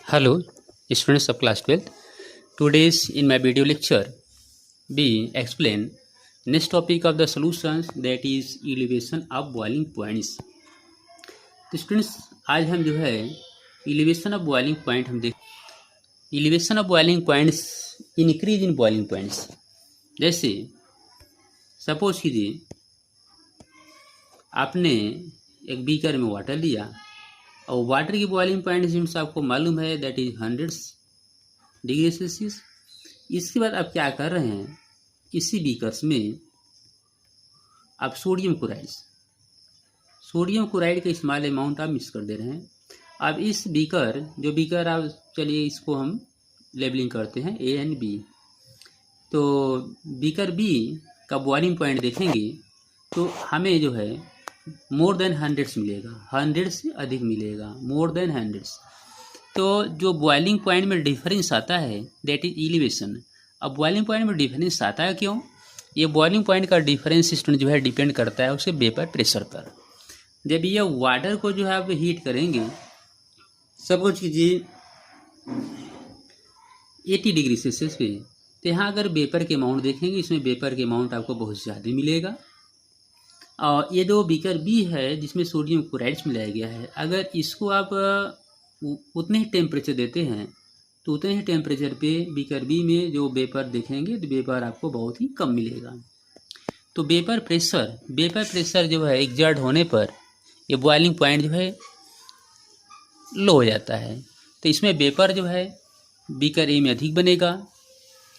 Hello, students of class 12th. Today's in my video lecture, we explain next topic of the solutions, that is elevation of boiling points. तो students आज हम जो है elevation of boiling point हम देख elevation of boiling points, increase in boiling points. जैसे suppose कीजिए आपने एक बीकर में वाटर लिया और वाटर की बॉइलिंग पॉइंट जिनसे आपको मालूम है दैट इज 100 डिग्री सेल्सियस। इसके बाद आप क्या कर रहे हैं, इसी बीकर्स में आप सोडियम क्लोराइड का इस्तेमाल अमाउंट आप मिक्स कर दे रहे हैं। अब इस बीकर आप चलिए इसको हम लेबलिंग करते हैं ए एंड बी। तो बीकर बी का बॉइलिंग पॉइंट देखेंगे तो हमें जो है मोर देन 100 मिलेगा, 100 से अधिक मिलेगा, मोर देन 100। तो जो बॉइलिंग पॉइंट में डिफरेंस आता है दैट इज एलिवेशन। अब बॉइलिंग पॉइंट में डिफरेंस आता है क्यों? ये बॉइलिंग पॉइंट का डिफरेंस स्टूडेंट जो है डिपेंड करता है उसके वेपर प्रेशर पर। जब ये वाटर को जो है आप हीट करेंगे, सपोज कीजिए 80 डिग्री सेल्सियस पे, तो यहाँ अगर वेपर के अमाउंट देखेंगे इसमें वेपर के अमाउंट आपको बहुत ज़्यादा मिलेगा। और ये जो बीकर बी है जिसमें सोडियम क्लोराइड मिलाया गया है, अगर इसको आप उतने ही टेम्परेचर देते हैं तो उतने ही टेम्परेचर पे बीकर बी में जो वेपर देखेंगे तो वेपर आपको बहुत ही कम मिलेगा। तो वेपर प्रेशर जो है एग्जर्ट होने पर ये बॉइलिंग पॉइंट जो है लो हो जाता है। तो इसमें वेपर जो है बीकर ए में अधिक बनेगा,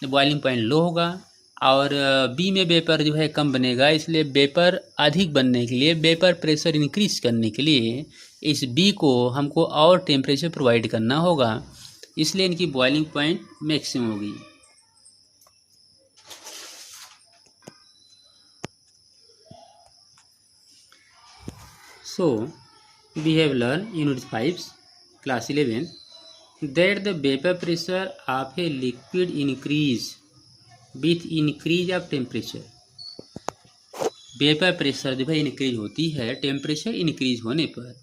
बॉइलिंग पॉइंट लो होगा, और बी में वेपर जो है कम बनेगा। इसलिए वेपर अधिक बनने के लिए, वेपर प्रेशर इंक्रीज करने के लिए इस बी को हमको और टेम्परेचर प्रोवाइड करना होगा, इसलिए इनकी बॉइलिंग पॉइंट मैक्सिमम होगी। So we have learn unit 5 class 11 that the vapour pressure of a liquid increase with increase of temperature. Vapour pressure जो है इंक्रीज होती है टेम्परेचर इंक्रीज होने पर।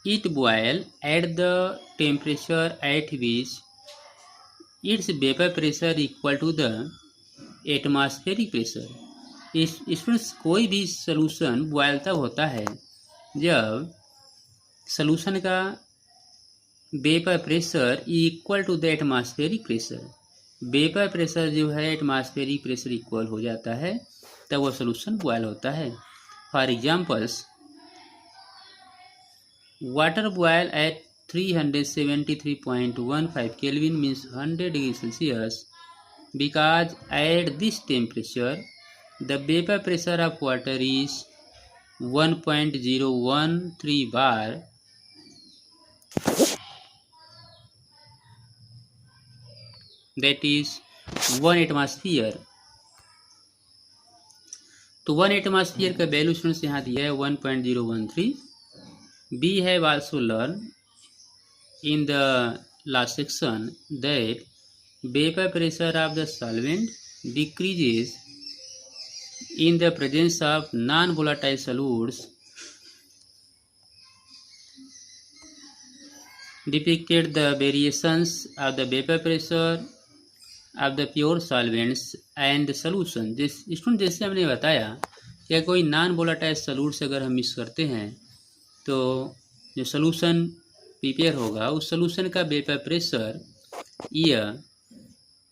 It boil at the temperature at which its vapour pressure equal to the atmospheric pressure. इसमें कोई भी solution boil तब होता है जब सॉल्यूशन का vapour pressure equal to the atmospheric pressure. Vapour pressure जो है एटमॉस्फेरिक प्रेशर इक्वल हो जाता है तब वो सॉल्यूशन बॉयल होता है। For examples, water boil at 373.15 kelvin means 100 degree Celsius because at this temperature the vapour pressure of water is 1.013 bar that is 1 atmosphere. तो 1 एटमॉस्फियर का वैल्यू स्टूडेंट्स यहाँ दिया है 1.013। We have also learn in the last section that vapour pressure of the solvent decreases in the presence of non volatile solutes depicted the variations of the vapor pressure of the pure solvents and the solution। जैसे हमने बताया कि कोई non volatile solute से अगर हम mix करते हैं तो जो सॉल्यूशन प्रिपेयर होगा उस सॉल्यूशन का वेपर प्रेशर यह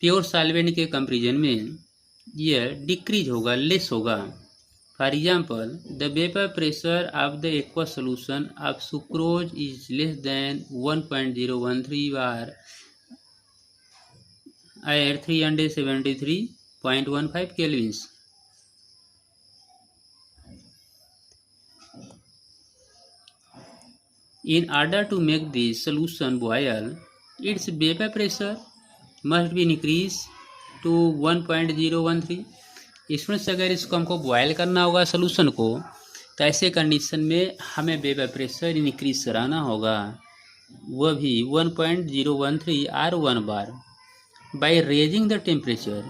प्योर सॉल्वेंट के कंपैरिजन में यह डिक्रीज होगा, लेस होगा। For example, the vapour pressure of the aqua solution of sucrose is less than 1.013 bar at 373.15 kelvins। In order to make the solution boil, its vapor pressure must be increased to 1.013। इसमें से अगर इसको हमको boil करना होगा solution को, तो ऐसे कंडीशन में हमें वेपर प्रेशर इंक्रीज कराना होगा, वह भी 1.013 और 1 बार। बाय रेजिंग द टेम्परेचर,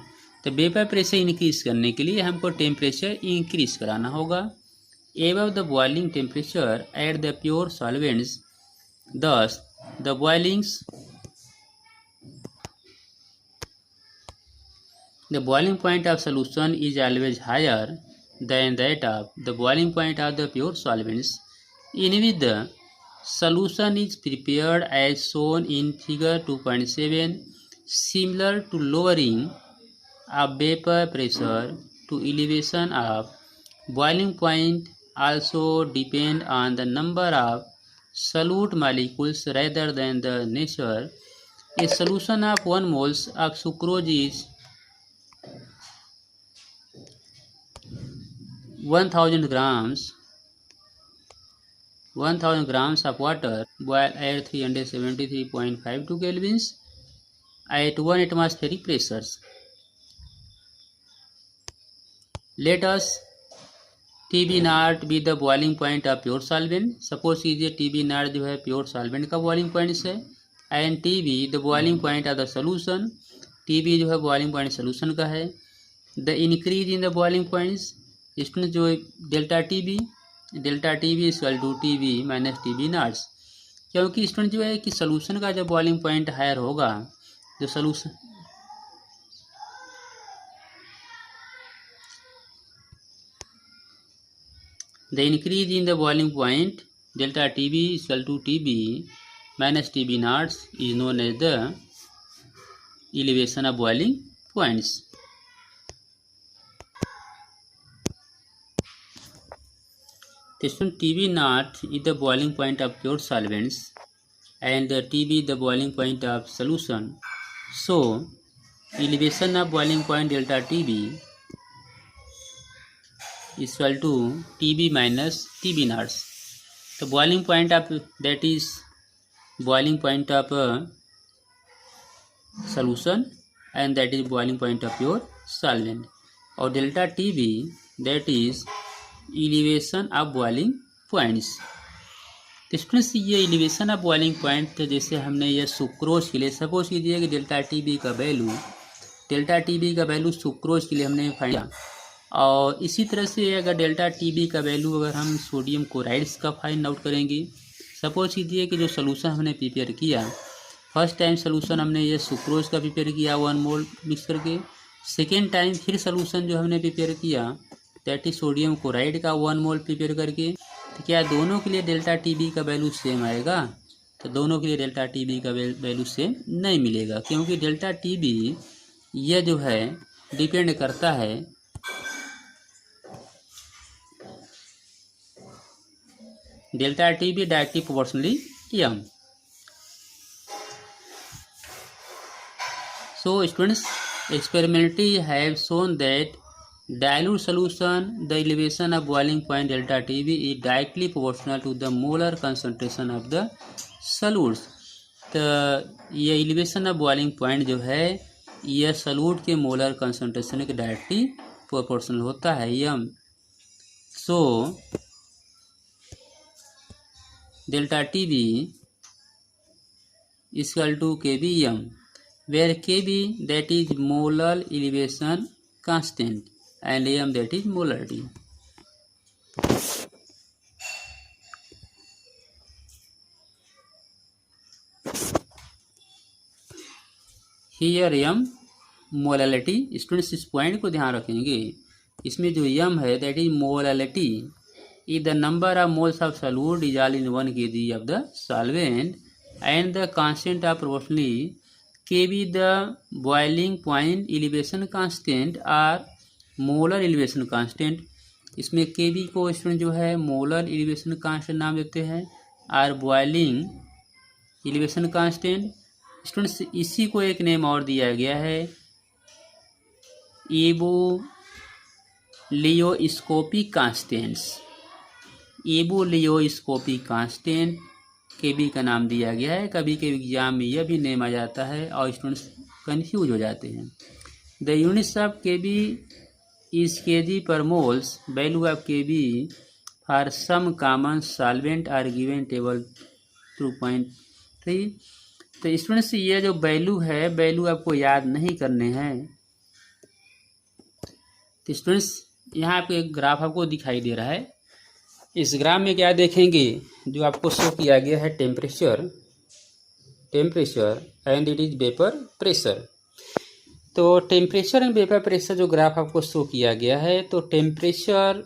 तो वेपर प्रेशर इंक्रीज करने के लिए हमको टेम्परेचर इंक्रीज कराना होगा above the boiling temperature at the pure solvents. Thus, the boiling The boiling point of solution is always higher than that of the boiling point of the pure solvents, in which the solution is prepared as shown in figure 2.7, similar to lowering of vapor pressure to elevation of boiling point also depend on the number of solute molecules rather than the nature. A solution of 1 moles of sucrose is 1000 grams of water boil at 373.52 kelvins at 1 atmospheric pressures. Let us TB naught be the boiling point of pure solvent. Suppose कीजिए TB naught जो है pure solvent का boiling point है, and TB the boiling point of the solution, TB जो है boiling point solution का है. The increase in the boiling points, student जो delta TB equal to TB minus TB naughts, क्योंकि student जो है कि सोल्यूशन का जब बॉइलिंग पॉइंट हायर होगा, जो solution the increase in the boiling point delta TB equal to TB minus TB naught is known as the elevation of boiling points. This one TB naught is the boiling point of pure solvents and the TB the boiling point of solution. So elevation of boiling point delta TB equal to TB minus TB naught. The boiling point of that is boiling point of solution and that is boiling point of pure solvent, और delta TB that is elevation of boiling points. तो students ये elevation of boiling point जैसे हमने ये sucrose के लिए suppose कीजिए कि डेल्टा TB का वैल्यू सुक्रोज के लिए हमने फाइंड किया, और इसी तरह से अगर डेल्टा TB का वैल्यू अगर हम सोडियम क्लोराइड्स का फाइंड आउट करेंगे, सपोज कीजिए कि जो सोल्यूशन हमने प्रिपेयर किया, फर्स्ट टाइम सोल्यूशन हमने ये सुक्रोज का प्रिपेयर किया 1 मोल मिक्स करके, सेकेंड टाइम फिर सोल्यूशन जो हमने प्रिपेयर किया दैट इज सोडियम क्लोराइड का 1 मोल प्रिपेयर करके, तो क्या दोनों के लिए डेल्टा TB का वैल्यू सेम आएगा? तो दोनों के लिए डेल्टा TB का वैल्यू सेम नहीं मिलेगा, क्योंकि डेल्टा TB यह जो है डिपेंड करता है delta TB directly proportionally m. So students, experimentally have shown that dilute solution the elevation of boiling point delta TB is directly proportional to the molar concentration of the solutes. तो ये elevation of boiling point जो है यह solute के molar concentration के directly proportional होता है m. So delta TB is equal to kbm, where kb that is molar elevation constant and m that is molarity. Here m molality, students इस point को ध्यान रखेंगे, इसमें जो m है that is molality is the number of moles of solute dissolved in 1 kg of the solvent, and the constant of proportionally kb the boiling point elevation constant or molar elevation constant. इसमें kb को student जो है molar elevation constant नाम देते हैं और boiling elevation constant, students इसी को एक नेम और दिया गया है एबोलियोस्कोपिक कांस्टेंट्स. एबोलियोस्कोपिक कांस्टेंट केबी का नाम दिया गया है. कभी के एग्जाम में यह भी नेम आ जाता है और स्टूडेंट्स कंफ्यूज हो जाते हैं. The units of KB is KG per moles. Value of KB for some common solvent are given table 2.3. तो स्टूडेंट्स ये जो वैल्यू है वैल्यू आपको याद नहीं करने हैं. तो स्टूडेंट्स यहाँ पे एक ग्राफ आपको दिखाई दे रहा है. इस ग्राफ में क्या देखेंगे, जो आपको शो किया गया है temperature and it is vapour pressure. तो टेम्परेचर एंड वेपर प्रेशर जो ग्राफ आपको शो किया गया है, तो temperature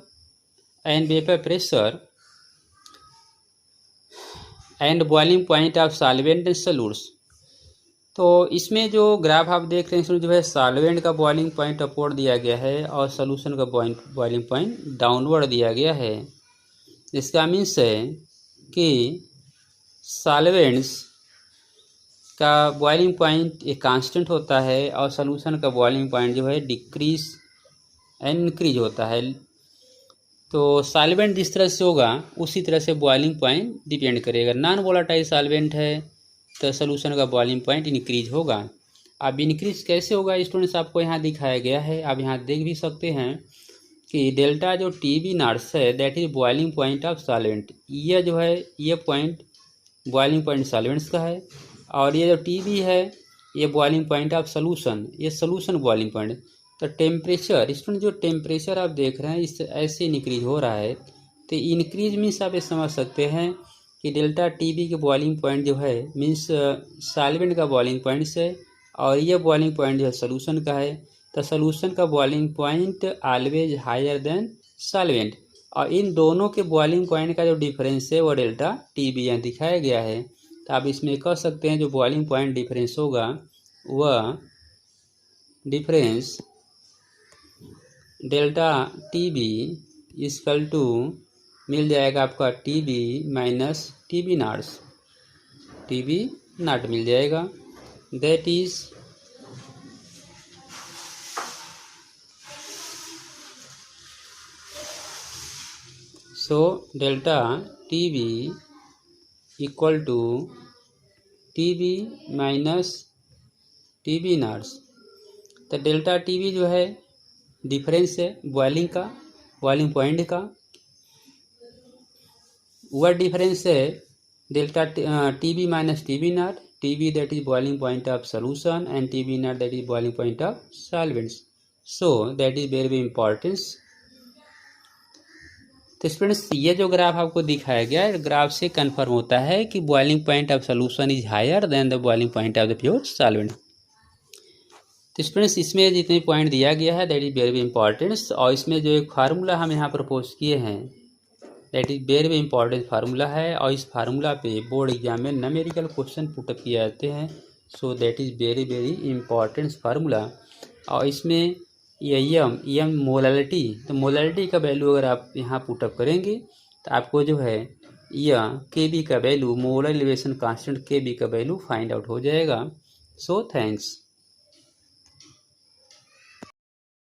and vapour pressure and boiling point of solvent and solutes. तो इसमें जो ग्राफ आप देख रहे हैं इसमें जो है सॉल्वेंट का बॉइलिंग पॉइंट अपवर्ड दिया गया है और सॉल्यूशन का बॉइलिंग पॉइंट डाउनवर्ड दिया गया है। इसका मीन्स है कि सॉल्वेंट्स का बॉइलिंग पॉइंट एक कांस्टेंट होता है और सॉल्यूशन का बॉइलिंग पॉइंट जो है डिक्रीज एंड इंक्रीज होता है। तो सॉल्वेंट जिस तरह से होगा उसी तरह से बॉइलिंग पॉइंट डिपेंड करेगा। नॉन वोलेटाइल सॉल्वेंट है तो सॉल्यूशन का बॉइलिंग पॉइंट इंक्रीज होगा। अब इंक्रीज कैसे होगा स्टूडेंट्स, आपको यहाँ दिखाया गया है, आप यहाँ देख भी सकते हैं कि डेल्टा जो टीबी नॉट्स है that is boiling point of solvent. यह जो है ये पॉइंट बॉइलिंग पॉइंट सॉल्वेंट्स का है और ये जो टीबी है ये बॉइलिंग पॉइंट ऑफ सॉल्यूशन, ये सॉल्यूशन बॉइलिंग पॉइंट। तो टेम्परेचर स्टूडेंट जो टेम्परेचर आप देख रहे हैं इस ऐसे इंक्रीज हो रहा है, तो इंक्रीज मीन्स आप ये समझ सकते हैं कि डेल्टा टीबी के बॉइलिंग पॉइंट जो है मीन्स सॉल्वेंट का बॉइलिंग पॉइंट से और ये बॉइलिंग पॉइंट जो है सॉल्यूशन का है। तो सॉल्यूशन का boiling point always higher than solvent और इन दोनों के बॉइलिंग पॉइंट का जो डिफरेंस है वो डेल्टा टीबी यहाँ दिखाया गया है। तो आप इसमें कह सकते हैं जो बॉइलिंग पॉइंट डिफरेंस होगा वह difference delta TB equal to मिल जाएगा आपका TB minus TB naughts, TB naught मिल जाएगा। That is so delta TB equal to TB minus TB naughts. तो डेल्टा टीबी जो है डिफरेंस है बॉइलिंग का, बॉइलिंग पॉइंट का, वह डिफरेंस है delta TB minus TB naught, TB that is boiling point of solution end TB naught that is boiling point of solvents. So that is very importance. तो students ये जो graph आपको दिखाया गया है ग्राफ से कंफर्म होता है कि boiling point of solution is higher than the boiling point of the pure solvent. तो स्टूडेंट्स इसमें जितने पॉइंट दिया गया है दैट इज वेरी इंपॉर्टेंट और इसमें जो एक फार्मूला हम यहाँ प्रपोज किए हैं that is very important formula है और इस फार्मूला पे बोर्ड एग्जाम में न्यूमेरिकल क्वेश्चन पुटअप किए जाते हैं। So that is very very important formula. और इसमें यम मोलालिटी, तो मोलालिटी का वैल्यू अगर आप यहाँ पुटअप करेंगे तो आपको जो है यह के बी का वैल्यू, मोलर एलिवेशन कांस्टेंट के बी का वैल्यू फाइंड आउट हो जाएगा। So thanks.